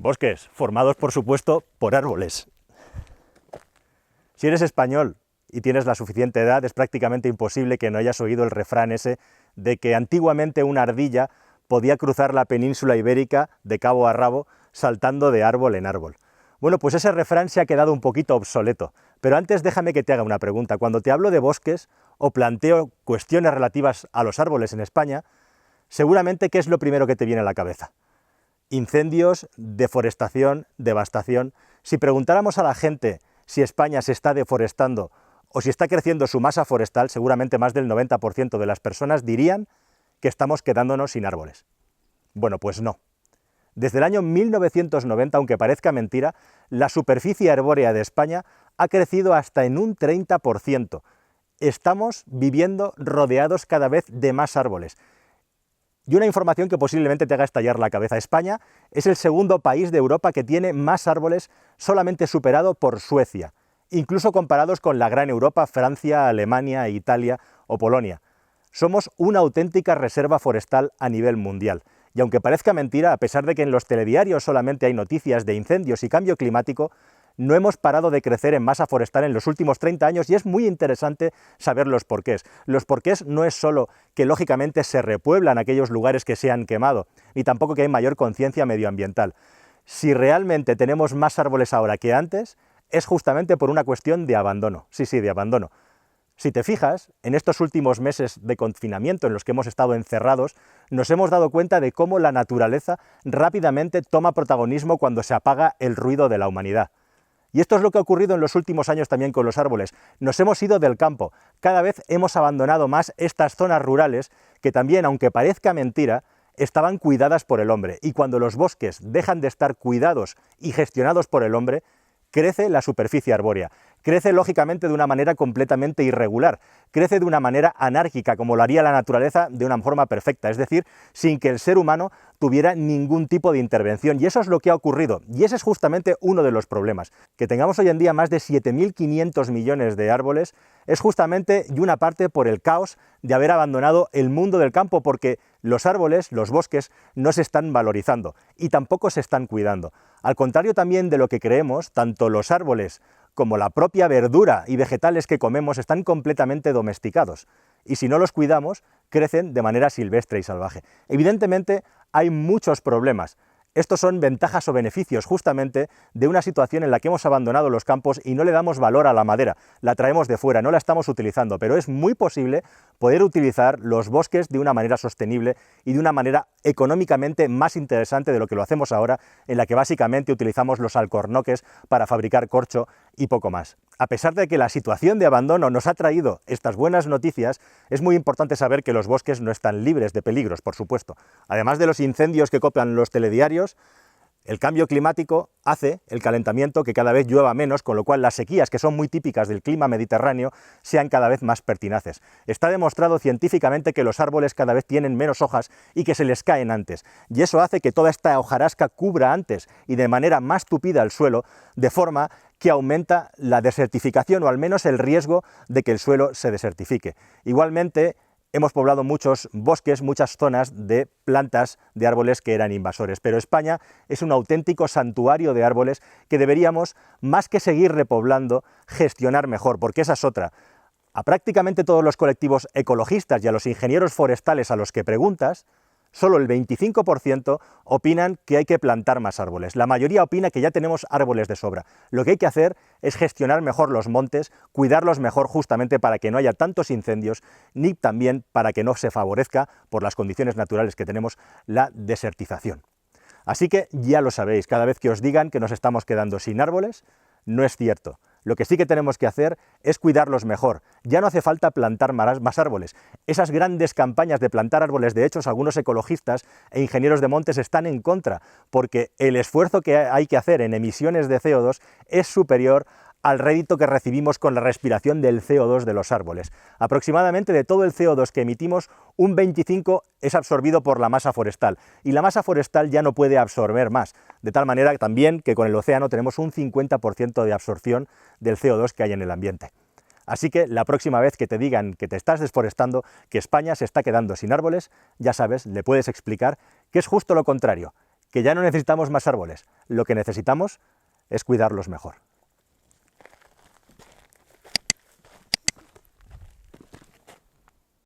Bosques, formados por supuesto por árboles. Si eres español y tienes la suficiente edad, es prácticamente imposible que no hayas oído el refrán ese de que antiguamente una ardilla podía cruzar la península ibérica de cabo a rabo saltando de árbol en árbol. Bueno, pues ese refrán se ha quedado un poquito obsoleto, pero antes déjame que te haga una pregunta. Cuando te hablo de bosques o planteo cuestiones relativas a los árboles en España, seguramente ¿qué es lo primero que te viene a la cabeza? Incendios, deforestación, devastación. Si preguntáramos a la gente si España se está deforestando o si está creciendo su masa forestal, seguramente más del 90% de las personas dirían que estamos quedándonos sin árboles. Bueno, pues no. Desde el año 1990, aunque parezca mentira, la superficie arbórea de España ha crecido hasta en un 30%. Estamos viviendo rodeados cada vez de más árboles. Y una información que posiblemente te haga estallar la cabeza. España es el segundo país de Europa que tiene más árboles, solamente superado por Suecia, incluso comparados con la gran Europa, Francia, Alemania, Italia o Polonia. Somos una auténtica reserva forestal a nivel mundial. Y aunque parezca mentira, a pesar de que en los telediarios solamente hay noticias de incendios y cambio climático, no hemos parado de crecer en masa forestal en los últimos 30 años y es muy interesante saber los porqués. Los porqués no es solo que lógicamente se repueblan aquellos lugares que se han quemado, ni tampoco que hay mayor conciencia medioambiental. Si realmente tenemos más árboles ahora que antes, es justamente por una cuestión de abandono. Sí, de abandono. Si te fijas, en estos últimos meses de confinamiento en los que hemos estado encerrados, nos hemos dado cuenta de cómo la naturaleza rápidamente toma protagonismo cuando se apaga el ruido de la humanidad. Y esto es lo que ha ocurrido en los últimos años también con los árboles. Nos hemos ido del campo, cada vez hemos abandonado más estas zonas rurales que también, aunque parezca mentira, estaban cuidadas por el hombre. Y cuando los bosques dejan de estar cuidados y gestionados por el hombre, crece la superficie arbórea. Crece lógicamente de una manera completamente irregular, crece de una manera anárquica, como lo haría la naturaleza de una forma perfecta, es decir, sin que el ser humano tuviera ningún tipo de intervención. Y eso es lo que ha ocurrido, y ese es justamente uno de los problemas. Que tengamos hoy en día más de 7.500 millones de árboles es justamente y una parte por el caos de haber abandonado el mundo del campo, porque los árboles, los bosques, no se están valorizando y tampoco se están cuidando. Al contrario también de lo que creemos, tanto los árboles como la propia verdura y vegetales que comemos están completamente domesticados y si no los cuidamos, crecen de manera silvestre y salvaje. Evidentemente hay muchos problemas. Estos son ventajas o beneficios justamente de una situación en la que hemos abandonado los campos y no le damos valor a la madera, la traemos de fuera, no la estamos utilizando, pero es muy posible poder utilizar los bosques de una manera sostenible y de una manera económicamente más interesante de lo que lo hacemos ahora, en la que básicamente utilizamos los alcornoques para fabricar corcho y poco más. A pesar de que la situación de abandono nos ha traído estas buenas noticias, es muy importante saber que los bosques no están libres de peligros, por supuesto. Además de los incendios que copian los telediarios, el cambio climático hace el calentamiento que cada vez llueva menos, con lo cual las sequías, que son muy típicas del clima mediterráneo, sean cada vez más pertinaces. Está demostrado científicamente que los árboles cada vez tienen menos hojas y que se les caen antes, y eso hace que toda esta hojarasca cubra antes y de manera más tupida el suelo, de forma que aumenta la desertificación o al menos el riesgo de que el suelo se desertifique. Igualmente, hemos poblado muchos bosques, muchas zonas de plantas, de árboles que eran invasores, pero España es un auténtico santuario de árboles que deberíamos, más que seguir repoblando, gestionar mejor, porque esa es otra. A prácticamente todos los colectivos ecologistas y a los ingenieros forestales a los que preguntas, solo el 25% opinan que hay que plantar más árboles. La mayoría opina que ya tenemos árboles de sobra. Lo que hay que hacer es gestionar mejor los montes, cuidarlos mejor justamente para que no haya tantos incendios, ni también para que no se favorezca, por las condiciones naturales que tenemos, la desertización. Así que ya lo sabéis, cada vez que os digan que nos estamos quedando sin árboles, no es cierto. Lo que sí que tenemos que hacer es cuidarlos mejor. Ya no hace falta plantar más árboles. Esas grandes campañas de plantar árboles, de hecho, algunos ecologistas e ingenieros de montes están en contra, porque el esfuerzo que hay que hacer en emisiones de CO2 es superior al rédito que recibimos con la respiración del CO2 de los árboles. Aproximadamente de todo el CO2 que emitimos, un 25% es absorbido por la masa forestal, y la masa forestal ya no puede absorber más, de tal manera también que con el océano tenemos un 50% de absorción del CO2 que hay en el ambiente. Así que la próxima vez que te digan que te estás desforestando, que España se está quedando sin árboles, ya sabes, le puedes explicar que es justo lo contrario, que ya no necesitamos más árboles, lo que necesitamos es cuidarlos mejor.